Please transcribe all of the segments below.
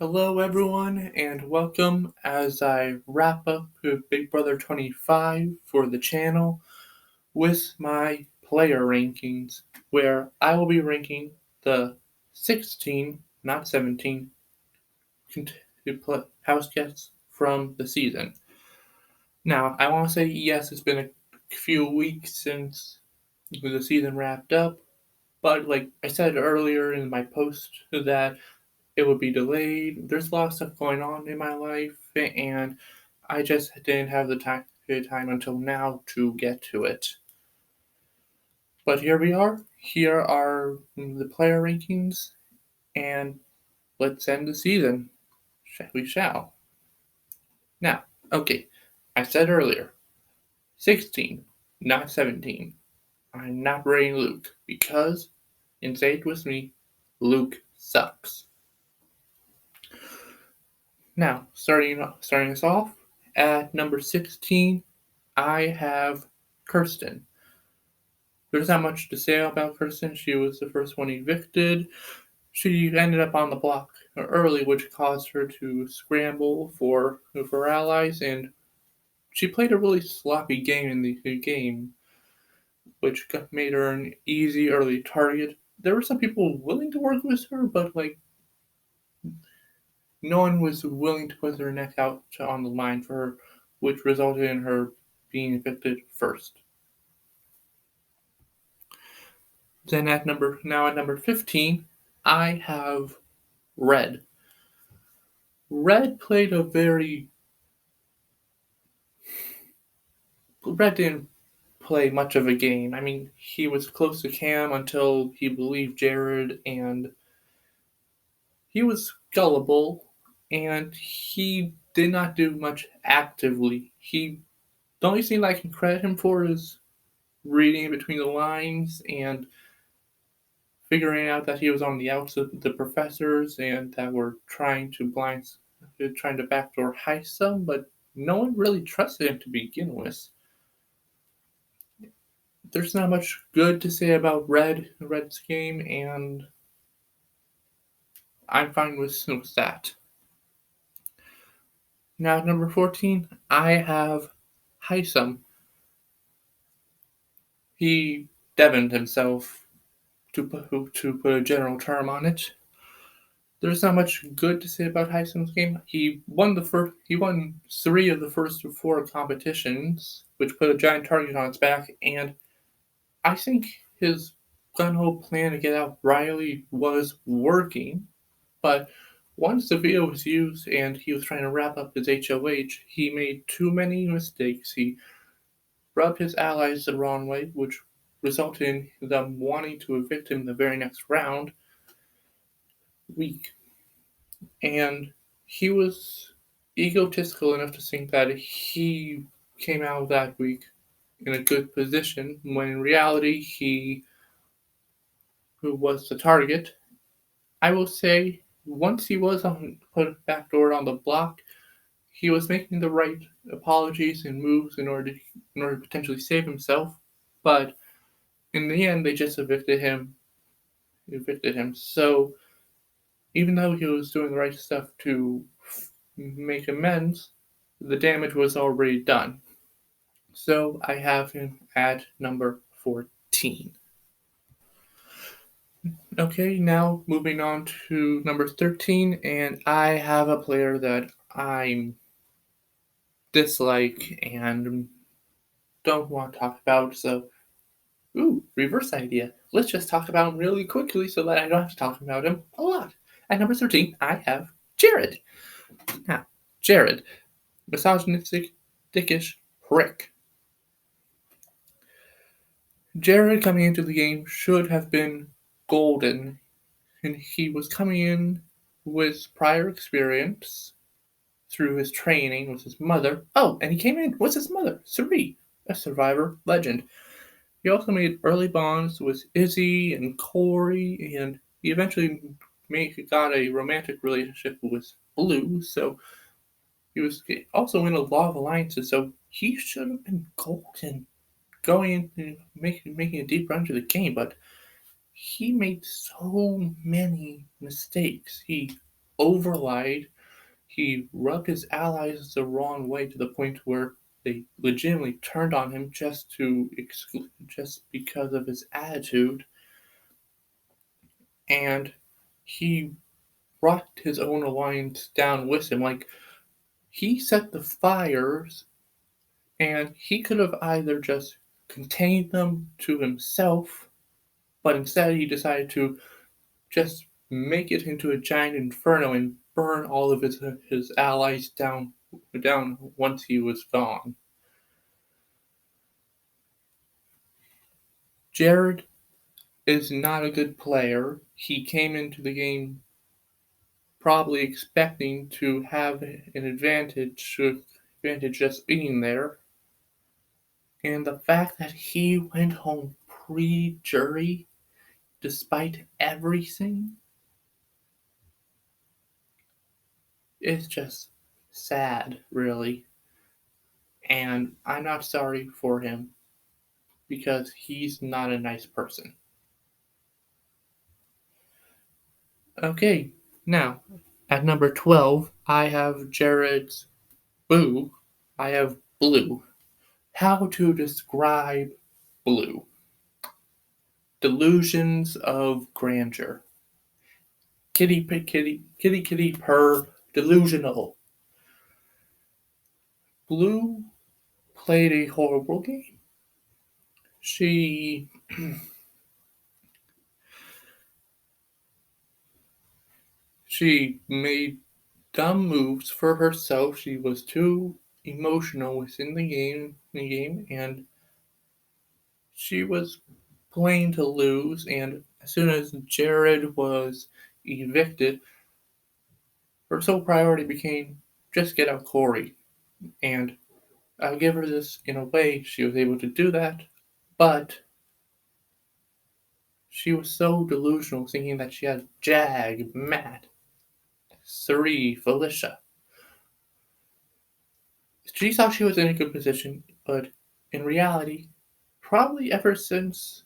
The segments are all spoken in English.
Hello, everyone, and welcome as I wrap up Big Brother 25 for the channel with my player rankings, where I will be ranking the 16, not 17, house guests from the season. Now, I want to say yes, it's been a few weeks since the season wrapped up, but like I said earlier in my post, that it would be delayed. There's a lot of stuff going on in my life, and I just didn't have the time until now to get to it. But here we are. Here are the player rankings, and let's end the season. We shall. Now, okay, I said earlier, 16, not 17. I'm not rating Luke because, and say it with me, Luke sucks. Now, starting us off, at number 16, I have Kirsten. There's not much to say about Kirsten. She was the first one evicted. She ended up on the block early, which caused her to scramble for allies, and she played a really sloppy game in the game, which made her an easy early target. There were some people willing to work with her, but no one was willing to put their neck out on the line for her, which resulted in her being evicted first. Then at number 15, I have Red. Red played a very Red didn't play much of a game. I mean, he was close to Cam until he believed Jared, and he was gullible, and he did not do much actively. The only thing I can credit him for is reading between the lines and figuring out that he was on the outs of the professors and that were trying to backdoor heist them, but no one really trusted him to begin with. There's not much good to say about Red's game, and I'm fine with that. Now, at number 14, I have Heisem. He Devoned himself, to put a general term on it. There's not much good to say about Heisem's game. He won 3 of the first 4 competitions, which put a giant target on its back, and I think his gun-ho plan to get out Riley was working, but once the video was used and he was trying to wrap up his HOH, he made too many mistakes. He rubbed his allies the wrong way, which resulted in them wanting to evict him the very next week. And he was egotistical enough to think that he came out that week in a good position, when in reality he who was the target. I will say, once he was put backdoor on the block, he was making the right apologies and moves in order to potentially save himself. But in the end, they just evicted him. So even though he was doing the right stuff to make amends, the damage was already done. So I have him at number 14. Okay, now moving on to number 13, and I have a player that I dislike and don't want to talk about, so reverse idea. Let's just talk about him really quickly so that I don't have to talk about him a lot. At number 13, I have Jared. Now, Jared, misogynistic, dickish prick. Jared coming into the game should have been golden, and he was coming in with prior experience through his training with his mother. Oh, and he came in with his mother, Suri, a Survivor legend. He also made early bonds with Izzy and Corey, and he eventually got a romantic relationship with Blue, so he was also in a lot of alliances, so he should have been golden going and making a deep run to the game, but he made so many mistakes. He overlied. He rubbed his allies the wrong way to the point where they legitimately turned on him just because of his attitude, and he brought his own alliance down with him. Like, he set the fires, and he could have either just contained them to himself, but instead he decided to just make it into a giant inferno and burn all of his allies down once he was gone. Jared is not a good player. He came into the game probably expecting to have an advantage just being there. And the fact that he went home pre-jury despite everything is just sad, really. And I'm not sorry for him because he's not a nice person. Okay, now at number 12, I have Jared's Boo. I have Blue. How to describe Blue? Delusions of grandeur. Kitty, kitty, kitty, kitty, purr, delusional. Blue played a horrible game. She she made dumb moves for herself. She was too emotional within the game, and she was playing to lose. And as soon as Jared was evicted, her sole priority became just get out Corey. And I'll give her this, in a way, she was able to do that, but she was so delusional thinking that she had Jag, Matt, Suri, Felicia. She thought she was in a good position, but in reality, probably ever since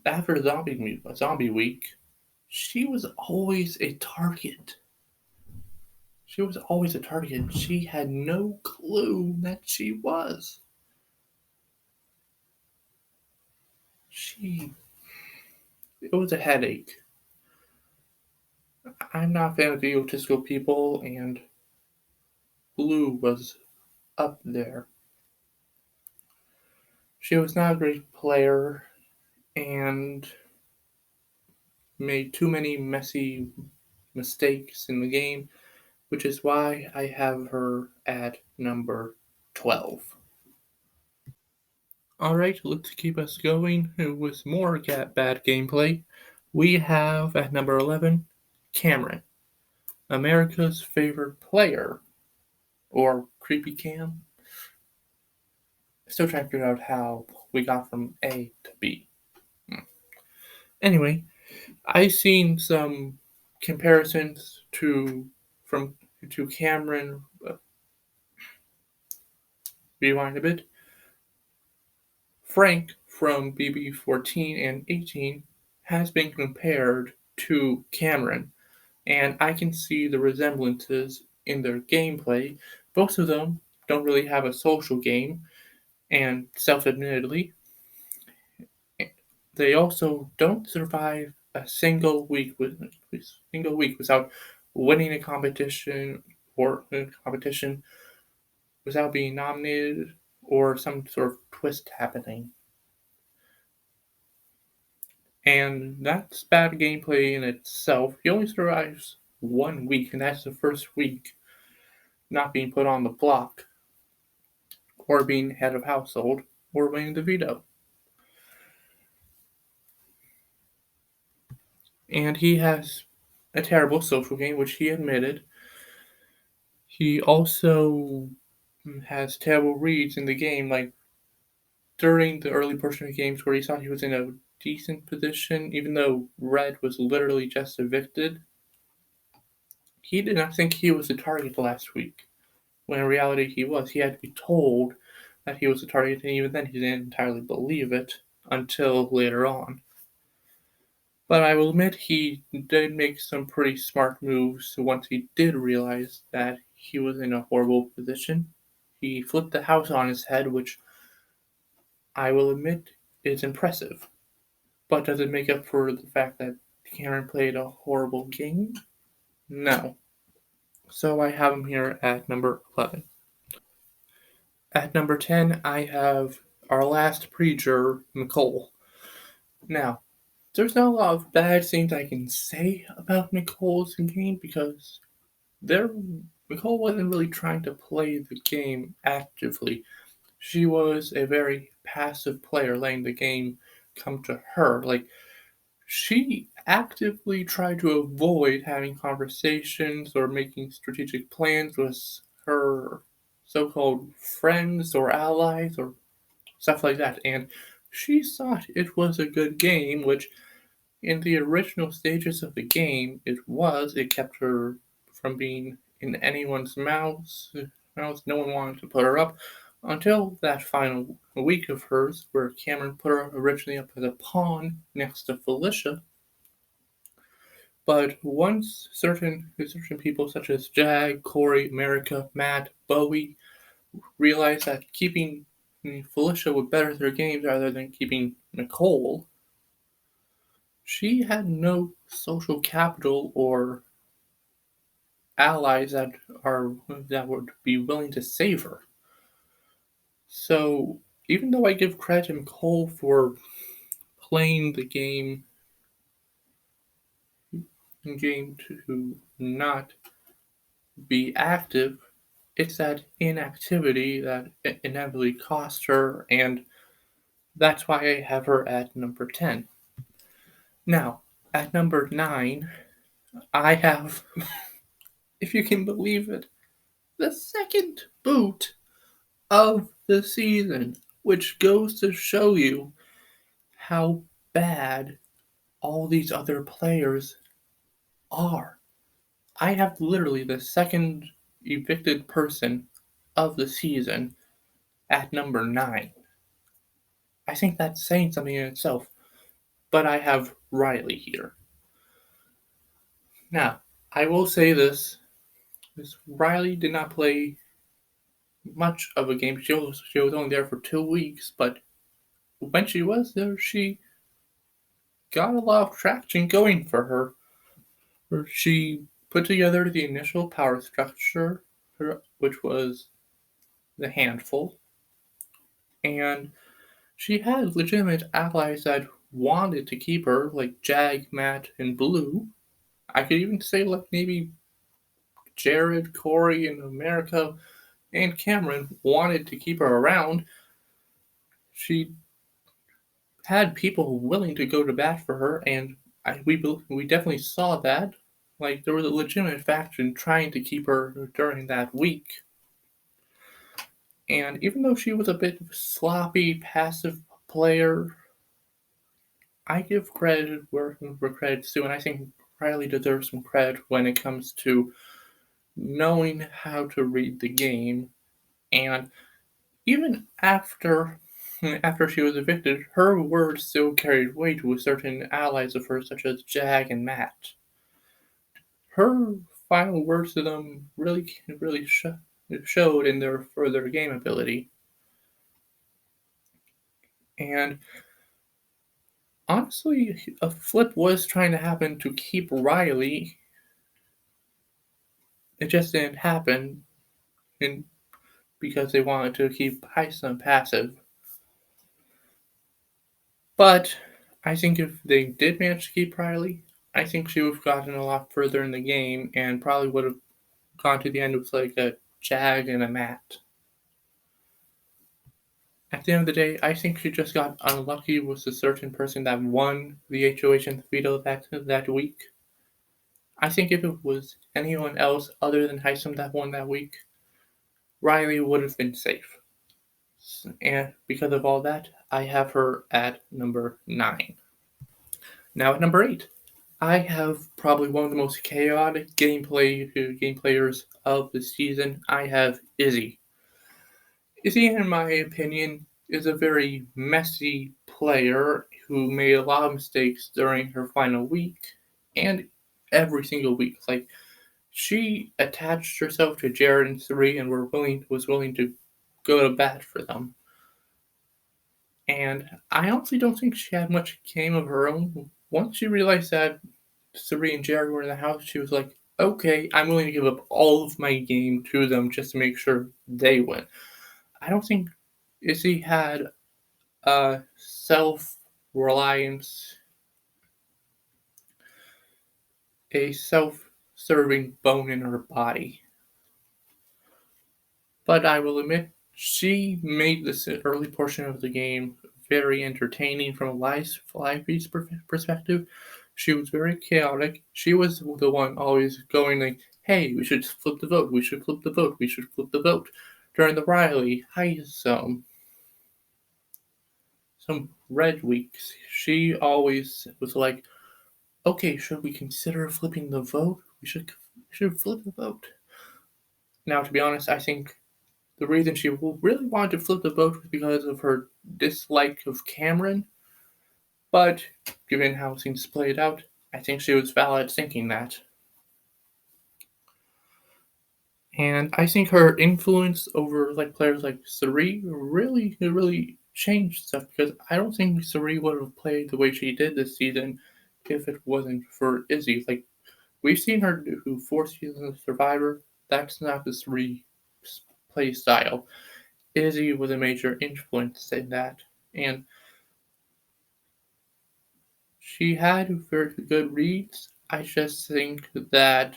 after Zombie Week, she was always a target. She was always a target. She had no clue that she was. It was a headache. I'm not a fan of egotistical people, and Blue was up there. She was not a great player and made too many messy mistakes in the game, which is why I have her at number 12. Alright, let's keep us going with more bad gameplay. We have at number 11, Cameron, America's favorite player, or Creepy Cam. Still trying to figure out how we got from A to B. Anyway, I've seen some comparisons to Cameron. Rewind a bit. Frank from BB14 and 18 has been compared to Cameron, and I can see the resemblances in their gameplay. Both of them don't really have a social game, and self-admittedly, they also don't survive a single week without winning a competition without being nominated or some sort of twist happening. And that's bad gameplay in itself. He only survives 1 week, and that's the first week not being put on the block, or being head of household, or winning the veto. And he has a terrible social game, which he admitted. He also has terrible reads in the game, like during the early portion of the games where he thought he was in a decent position, even though Red was literally just evicted. He did not think he was the target last week, when in reality he was. He had to be told that he was the target, and even then he didn't entirely believe it until later on. But I will admit he did make some pretty smart moves once he did realize that he was in a horrible position. He flipped the house on his head, which I will admit is impressive. But does it make up for the fact that Cameron played a horrible game? No. So I have him here at number 11. At number 10, I have our last preacher, Nicole. Now, there's not a lot of bad things I can say about Nicole's game because there Nicole wasn't really trying to play the game actively. She was a very passive player, letting the game come to her. Like she actively tried to avoid having conversations or making strategic plans with her so-called friends or allies or stuff like that. And she thought it was a good game, which in the original stages of the game, it kept her from being in anyone's mouths. No one wanted to put her up until that final week of hers, where Cameron put her originally up as a pawn next to Felicia. But once certain people such as Jag, Corey, America, Matt, Bowie realized that keeping Felicia would better their games rather than keeping Nicole, she had no social capital or allies that would be willing to save her. So even though I give credit to Nicole for playing the game to not be active, it's that inactivity that inevitably cost her, and that's why I have her at number 10. Now, at number 9, I have, if you can believe it, the second boot of the season, which goes to show you how bad all these other players are. I have literally the second evicted person of the season at number 9. I think that's saying something in itself, but I have Riley here. Now, I will say this Riley did not play much of a game. She was only there for 2 weeks, but when she was there, she got a lot of traction going for her. She put together the initial power structure, which was the handful, and she had legitimate allies that wanted to keep her, like Jag, Matt, and Blue. I could even say, like, maybe Jared, Corey, and America, and Cameron wanted to keep her around. She had people willing to go to bat for her, and we definitely saw that. Like there was a legitimate faction trying to keep her during that week. And even though she was a bit of a sloppy, passive player, I give credit where credit's due, and I think Riley deserves some credit when it comes to knowing how to read the game. And even after she was evicted, her words still carried weight with certain allies of hers, such as Jag and Matt. Her final words to them really showed in their further game ability. And honestly, a flip was trying to happen to keep Riley. It just didn't happen, and because they wanted to keep Heisen passive. But I think if they did manage to keep Riley, I think she would have gotten a lot further in the game and probably would have gone to the end with like a Jag and a Matt. At the end of the day, I think she just got unlucky with a certain person that won the HOH and the veto that week. I think if it was anyone else other than Heisem that won that week, Riley would have been safe. And because of all that, I have her at number 9. Now at number 8, I have probably one of the most chaotic game players of the season. I have Izzy. Izzy, in my opinion, is a very messy player who made a lot of mistakes during her final week and every single week. Like, she attached herself to Jared and Suri and was willing to go to bat for them. And I honestly don't think she had much game of her own. Once she realized that Suri and Jared were in the house, she was like, okay, I'm willing to give up all of my game to them just to make sure they win. I don't think Izzy had a self reliance, a self serving bone in her body. But I will admit, she made this early portion of the game very entertaining from a live feed's perspective. She was very chaotic. She was the one always going like, hey, we should flip the vote, we should flip the vote, we should flip the vote. During the Riley, some red weeks, she always was like, okay, should we consider flipping the vote? We should flip the vote. Now, to be honest, I think the reason she really wanted to flip the vote was because of her dislike of Cameron, but given how things played out, I think she was valid thinking that. And I think her influence over players like Sari really changed stuff because I don't think Sari would have played the way she did this season if it wasn't for Izzy. Like, we've seen her do 4 seasons of Survivor. That's not the Sari play style. Izzy was a major influence in that, and she had very good reads. I just think that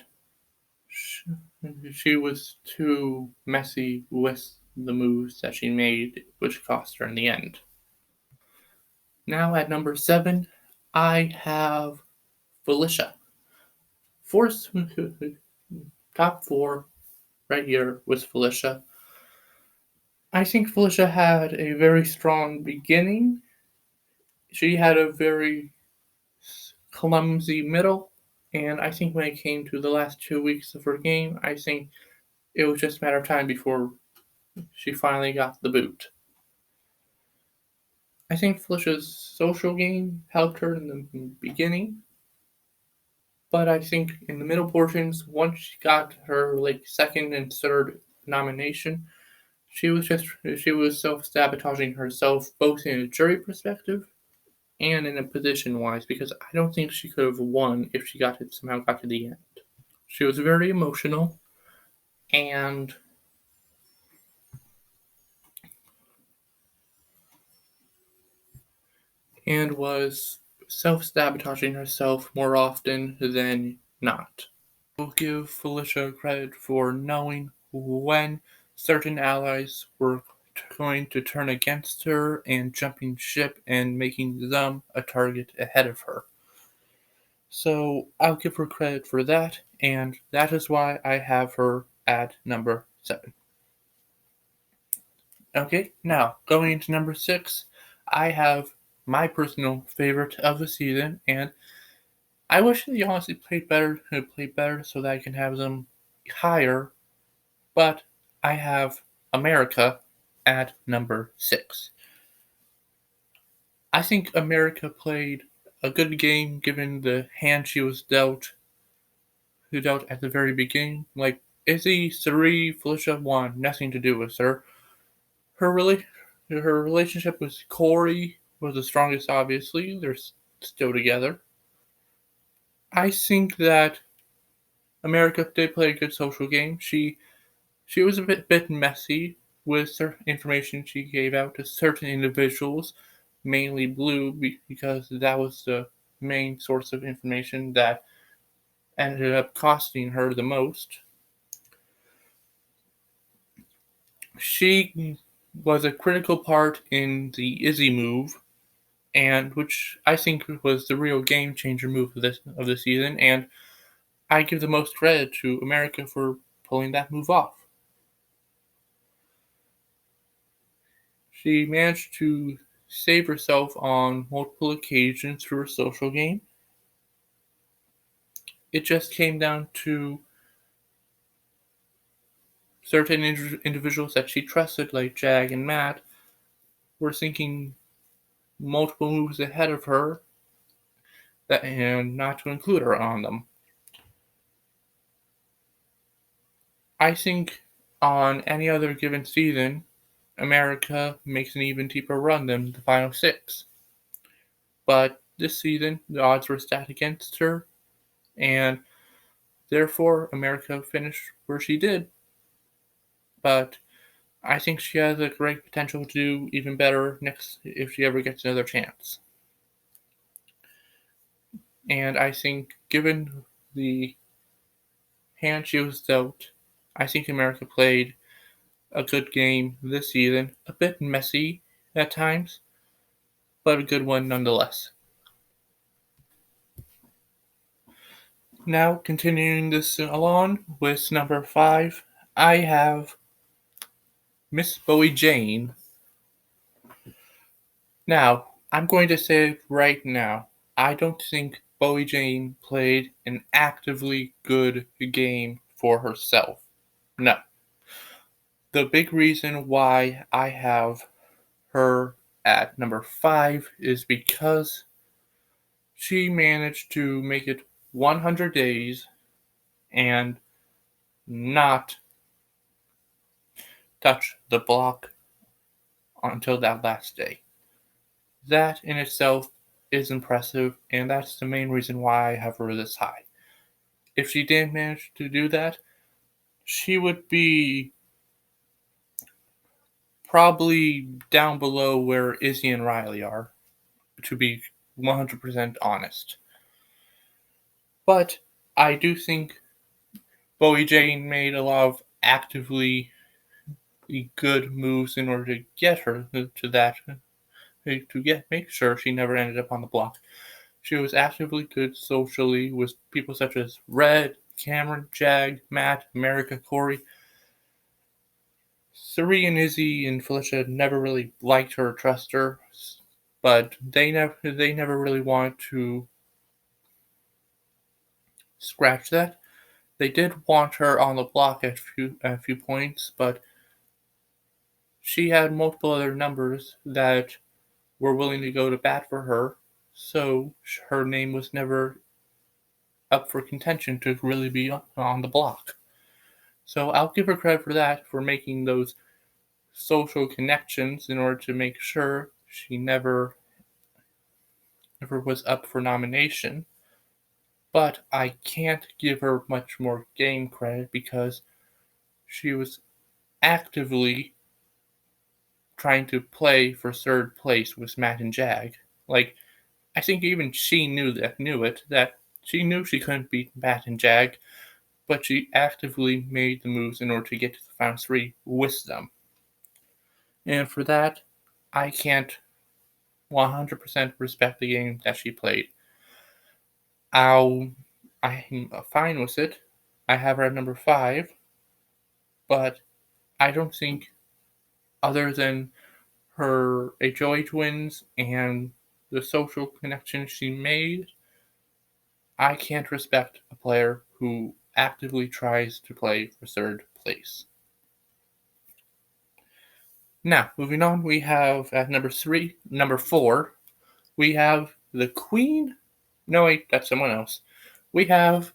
she was too messy with the moves that she made, which cost her in the end. Now at number 7, I have Felicia. Fourth, top 4 right here was Felicia. I think Felicia had a very strong beginning. She had a very clumsy middle, and I think when it came to the last 2 weeks of her game, I think it was just a matter of time before she finally got the boot. I think Felicia's social game helped her in the beginning, but I think in the middle portions, once she got her second and third nomination, she was self-sabotaging herself both in a jury perspective and in a position wise because I don't think she could have won if she somehow got to the end. She was very emotional and was self-sabotaging herself more often than not. We'll give Felicia credit for knowing when certain allies were going to turn against her and jumping ship and making them a target ahead of her. So I'll give her credit for that, and that is why I have her at number 7. Okay, now going into number 6, I have my personal favorite of the season, and I wish they honestly played better so that I can have them higher, but I have America at number 6. I think America played a good game given the hand she was dealt at the very beginning. Like, Izzy, Sari, Felicia won, nothing to do with her. Her relationship with Corey was the strongest, obviously. They're still together. I think that America did play a good social game. She was a bit messy with certain information she gave out to certain individuals, mainly Blue, because that was the main source of information that ended up costing her the most. She was a critical part in the Izzy move, and which I think was the real game changer move of the season, and I give the most credit to America for pulling that move off. She managed to save herself on multiple occasions through her social game. It just came down to certain individuals that she trusted, like Jag and Matt, were thinking multiple moves ahead of her and not to include her on them. I think on any other given season, America makes an even deeper run than the final six. But this season, the odds were stacked against her, and therefore America finished where she did. But I think she has a great potential to do even better next if she ever gets another chance. And I think, given the hand she was dealt, I think America played a good game this season. A bit messy at times, but a good one nonetheless. Now, continuing this along with number 5, I have Miss Bowie Jane. Now, I'm going to say it right now. I don't think Bowie Jane played an actively good game for herself. No. The big reason why I have her at number 5 is because she managed to make it 100 days and not touch the block until that last day. That in itself is impressive, and that's the main reason why I have her this high. If she didn't manage to do that, she would be probably down below where Izzy and Riley are, to be 100% honest. But I do think Bowie Jane made a lot of actively good moves in order to get her to that, to make sure she never ended up on the block. She was actively good socially with people such as Red, Cameron, Jag, Matt, America, Corey. Suri and Izzy and Felicia never really liked her or trust her, but they never really wanted to scratch that. They did want her on the block at a few points, but she had multiple other numbers that were willing to go to bat for her, so her name was never up for contention to really be on the block. So I'll give her credit for that, for making those social connections in order to make sure she never was up for nomination. But I can't give her much more game credit because she was actively trying to play for third place with Matt and Jag. Like, I think even she knew it, that she knew she couldn't beat Matt and Jag, but she actively made the moves in order to get to the final 3 with them. And for that, I can't 100% respect the game that she played. I'm fine with it. I have her at number 5, but I don't think, other than her HOH wins and the social connections she made, I can't respect a player who actively tries to play for third place. Now, moving on, we have at number 4, we have the Queen. No, wait, that's someone else. We have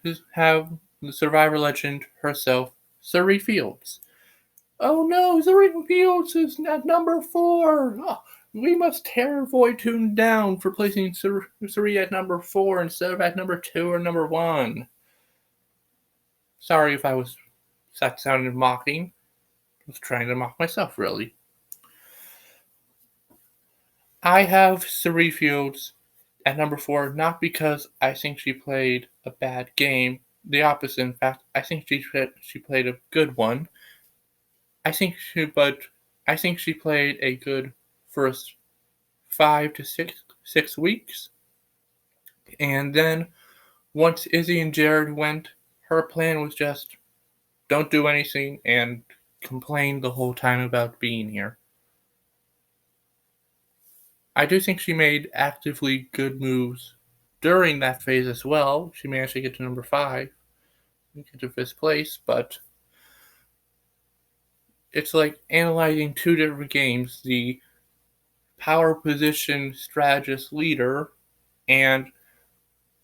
the Survivor legend herself, Suri Fields. Oh no, Suri Fields is at number 4. Oh, we must tear Voidtoon down for placing Suri at number 4 instead of at number 2 or number 1. Sorry if that sounded mocking. I was trying to mock myself, really. I have Suri Fields at number 4, not because I think she played a bad game. The opposite, in fact. I think she played a good one. I think she played a good first 5 to 6 weeks. And then once Izzy and Jared went, her plan was just don't do anything and complain the whole time about being here. I do think she made actively good moves during that phase as well. She managed to get to number 5, get to 5th place, but it's like analyzing two different games. The power position strategist leader and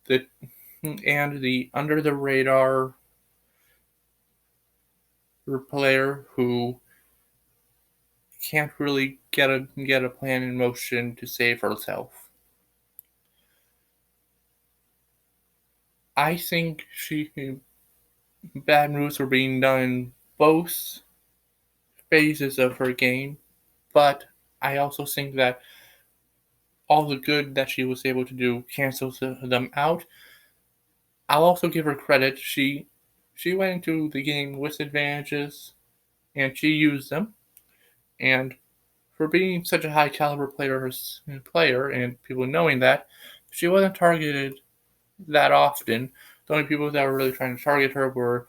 the under the radar player who can't really get a plan in motion to save herself. I think bad moves were being done in both phases of her game, but I also think that all the good that she was able to do cancels them out. I'll also give her credit. She went into the game with advantages and she used them. And for being such a high caliber player and people knowing that, she wasn't targeted that often. The only people that were really trying to target her were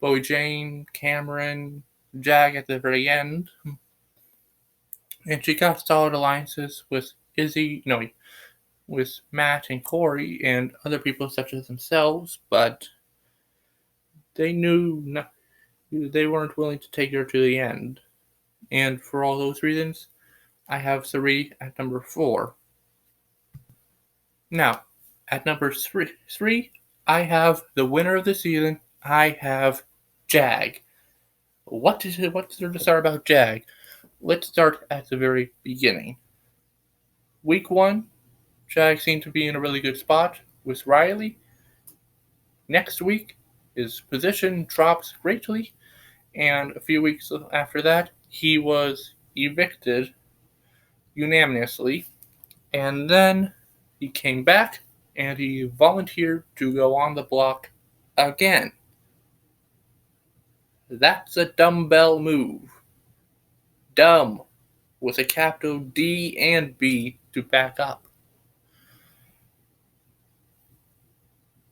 Bowie Jane, Cameron, Jag at the very end. And she got solid alliances with with Matt and Corey and other people such as themselves, but they knew they weren't willing to take her to the end. And for all those reasons, I have Sari at number 4. Now, at number three, I have the winner of the season. I have Jag. What's there to start about Jag? Let's start at the very beginning. Week 1, Jag seemed to be in a really good spot with Riley. Next week, his position drops greatly, and a few weeks after that, he was evicted unanimously, and then he came back and he volunteered to go on the block again. That's a dumbbell move. Dumb, with a capital D and B to back up.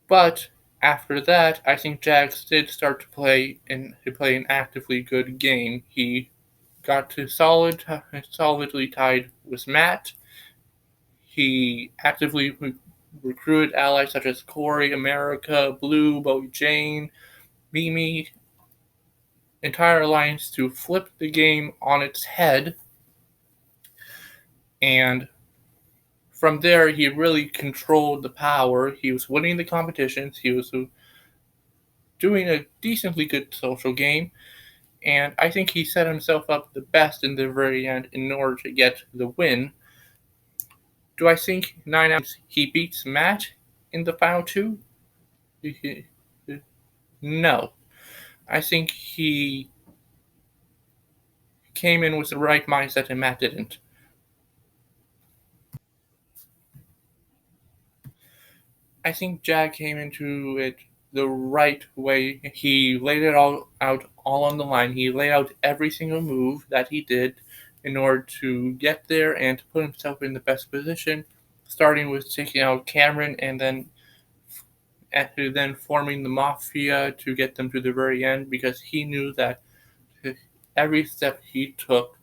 But after that, I think Jags did start to play an actively good game. He got to solidly tied with Matt. He actively recruited allies such as Corey, America, Blue, Bowie Jane, Mimi, entire alliance to flip the game on its head. And from there, he really controlled the power. He was winning the competitions. He was doing a decently good social game. And I think he set himself up the best in the very end in order to get the win. Do I think 9 out he beats Matt in the final 2? No. I think he came in with the right mindset and Matt didn't. I think Jag came into it the right way. He laid it all out all on the line. He laid out every single move that he did in order to get there and to put himself in the best position, starting with taking out Cameron and then forming the Mafia to get them to the very end, because he knew that every step he took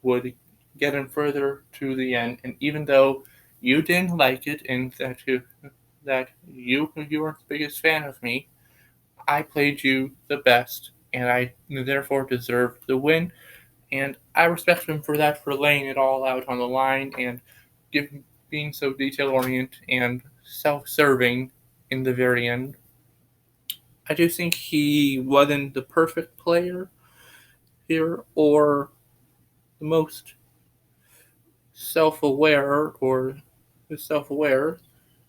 would get him further to the end. And even though you didn't like it and that you weren't the biggest fan of me, I played you the best, and I therefore deserved the win. And I respect him for that, for laying it all out on the line and being so detail oriented and self-serving in the very end. I do think he wasn't the perfect player here or the most self-aware or self-aware.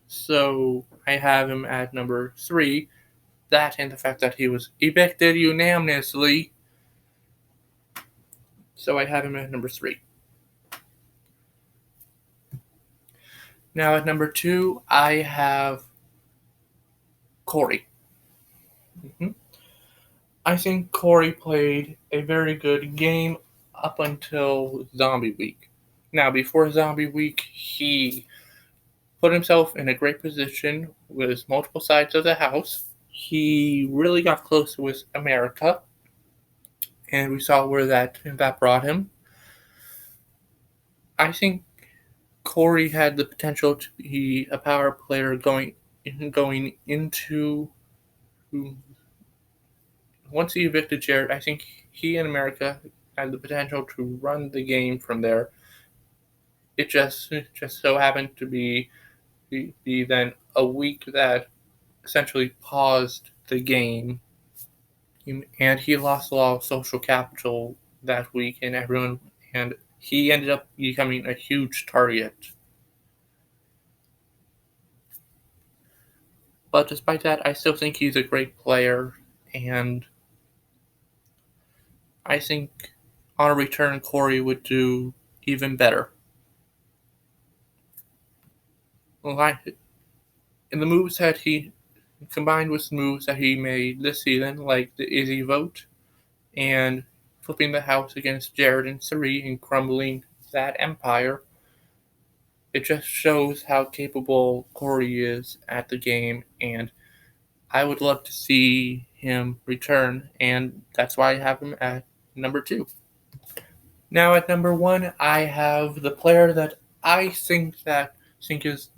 So I have him at number 3. That and the fact that he was evicted unanimously. So I have him at number 3. Now at number 2, I have Corey. I think Corey played a very good game up until Zombie Week. Now, before Zombie Week, he put himself in a great position with multiple sides of the house. He really got close with America, and we saw where that brought him. I think Corey had the potential to be a power player going into. Once he evicted Jared, I think he and America had the potential to run the game from there. It just so happened to be then a week that essentially paused the game, and he lost a lot of social capital that week, and he ended up becoming a huge target. But despite that, I still think he's a great player, and I think on a return, Corey would do even better. Like in the moves that he combined with moves that he made this season, like the Izzy vote and flipping the house against Jared and Sari and crumbling that empire, it just shows how capable Corey is at the game, and I would love to see him return, and that's why I have him at number 2. Now at number 1, I have the player that I think is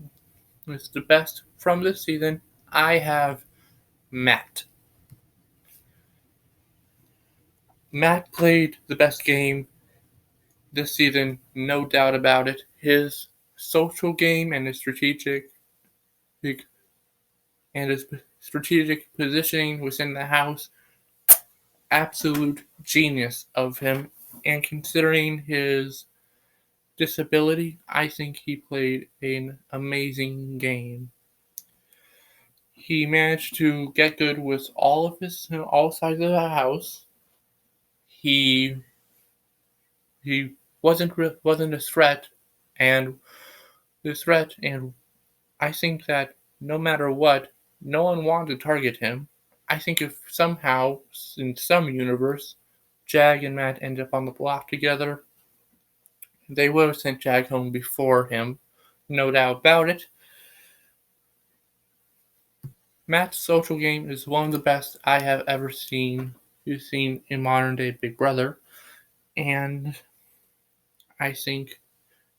the best from this season. I have Matt. Matt played the best game this season, no doubt about it. His social game and his strategic positioning within the house, absolute genius of him. And considering his disability, I think he played an amazing game. He managed to get good with all sides of the house. He he wasn't a threat, and I think that no matter what, no one wanted to target him. I think if somehow, in some universe, Jag and Matt end up on the block together, they would have sent Jag home before him, no doubt about it. Matt's social game is one of the best I have ever seen in modern day Big Brother, and I think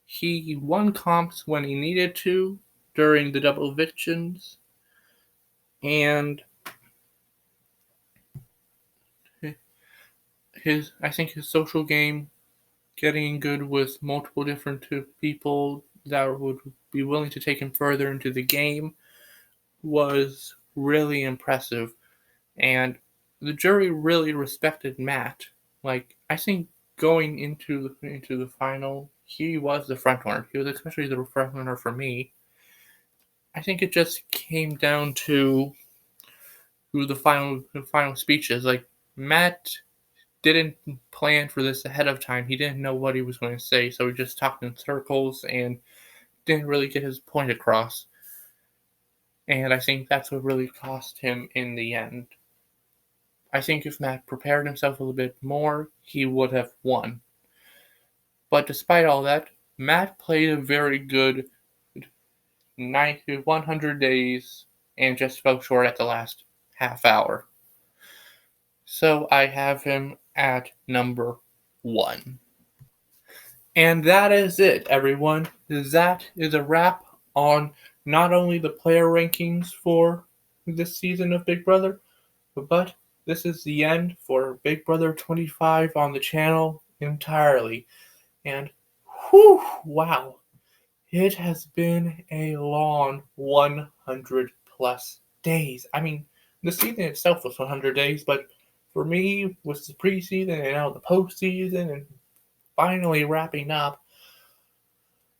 he won comps when he needed to during the double evictions, and his social game, getting good with multiple different people that would be willing to take him further into the game, was really impressive. And the jury really respected Matt. Like, I think going into the final, he was the front runner. He was especially the front runner for me. I think it just came down to the final speeches. Like, Matt didn't plan for this ahead of time. He didn't know what he was going to say, so he just talked in circles and didn't really get his point across. And I think that's what really cost him in the end. I think if Matt prepared himself a little bit more, he would have won. But despite all that, Matt played a very good 100 days and just fell short at the last half hour. So I have him at number 1. And that is it, everyone. That is a wrap on not only the player rankings for this season of Big Brother, but this is the end for Big Brother 25 on the channel entirely. And whew, wow, it has been a long 100 plus days. I mean, the season itself was 100 days, but for me, with the preseason and now the postseason and finally wrapping up,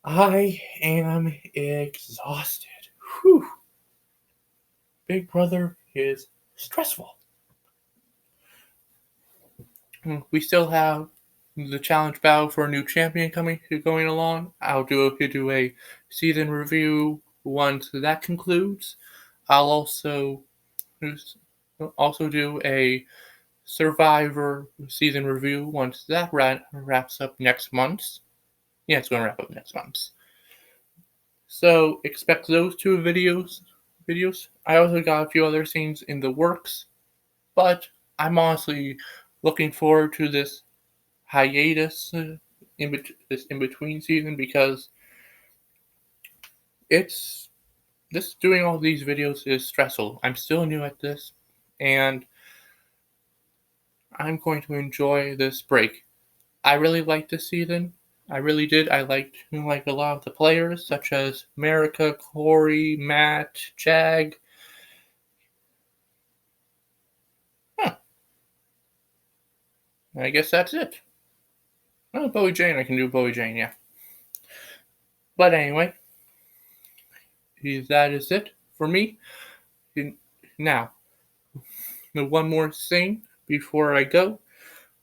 I am exhausted. Whew. Big Brother is stressful. We still have the challenge battle for a new champion going along. I'll do a season review once that concludes. I'll also do a Survivor season review once that wraps up next month. Yeah, it's going to wrap up next month. So expect those 2 videos. I also got a few other things in the works, but I'm honestly looking forward to this hiatus, this in between season, because it's this doing all these videos is stressful. I'm still new at this, and I'm going to enjoy this break. I really like this season, I really did. I liked a lot of the players, such as America, Corey, Matt, Jag. Huh, I guess that's it. Oh, Bowie Jane. I can do Bowie Jane, yeah. But anyway, that is it for me. Now, one more thing before I go.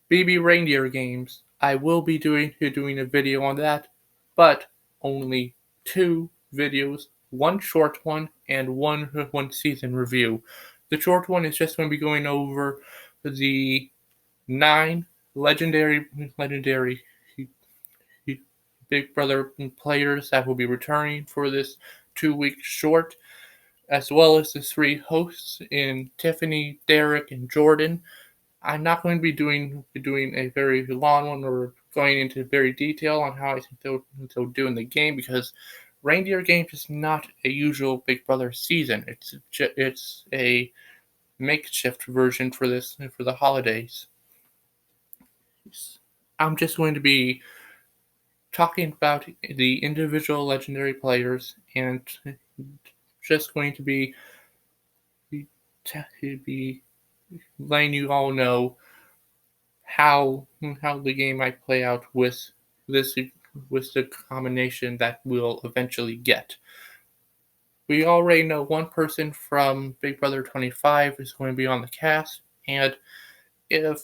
Baby reindeer games. I will be doing a video on that, but only two videos. One short one and one season review. The short one is just going to be going over the 9 legendary Big Brother players that will be returning for this 2-week short, as well as the 3 hosts in Tiffany, Derek, and Jordan. I'm not going to be doing a very long one or going into very detail on how I think they'll do in the game, because Reindeer Games is not a usual Big Brother season. It's a makeshift version for the holidays. I'm just going to be talking about the individual legendary players and just going to be letting you all know how the game might play out this with the combination that we'll eventually get. We already know one person from Big Brother 25 is going to be on the cast, and if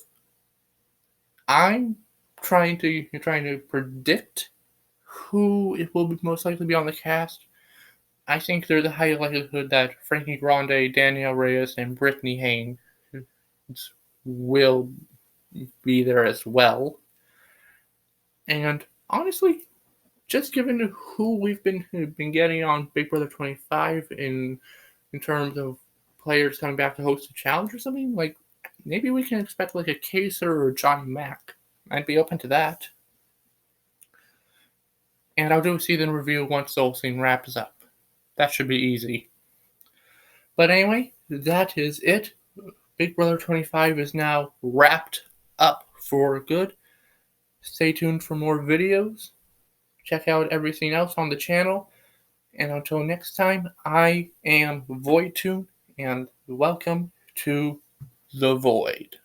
I'm trying to predict who it will most likely be on the cast, I think there's a high likelihood that Frankie Grande, Danielle Reyes, and Brittany Haynes will be there as well. And honestly, just given who we've been getting on Big Brother 25 in terms of players coming back to host a challenge or something, like maybe we can expect like a Kaser or Johnny Mac. I'd be open to that. And I'll do a season review once the whole thing wraps up. That should be easy. But anyway, that is it. Big Brother 25 is now wrapped up for good. Stay tuned for more videos. Check out everything else on the channel. And until next time, I am Voidtune, and welcome to the Void.